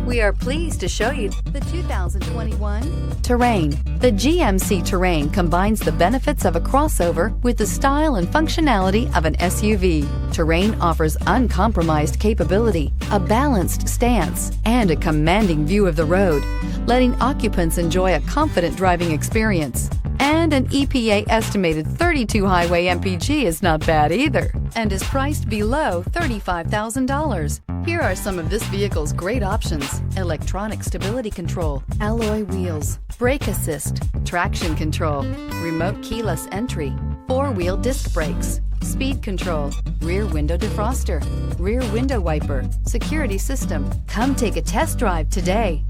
We are pleased to show you the 2021 Terrain. The GMC Terrain combines the benefits of a crossover with the style and functionality of an SUV. Terrain offers uncompromised capability, a balanced stance, and a commanding view of the road, letting occupants enjoy a confident driving experience. And an EPA estimated 32 highway MPG is not bad either, and is priced below $35,000. Here are some of this vehicle's great options: electronic stability control, alloy wheels, brake assist, traction control, remote keyless entry, four-wheel disc brakes, speed control, rear window defroster, rear window wiper, security system. Come take a test drive today.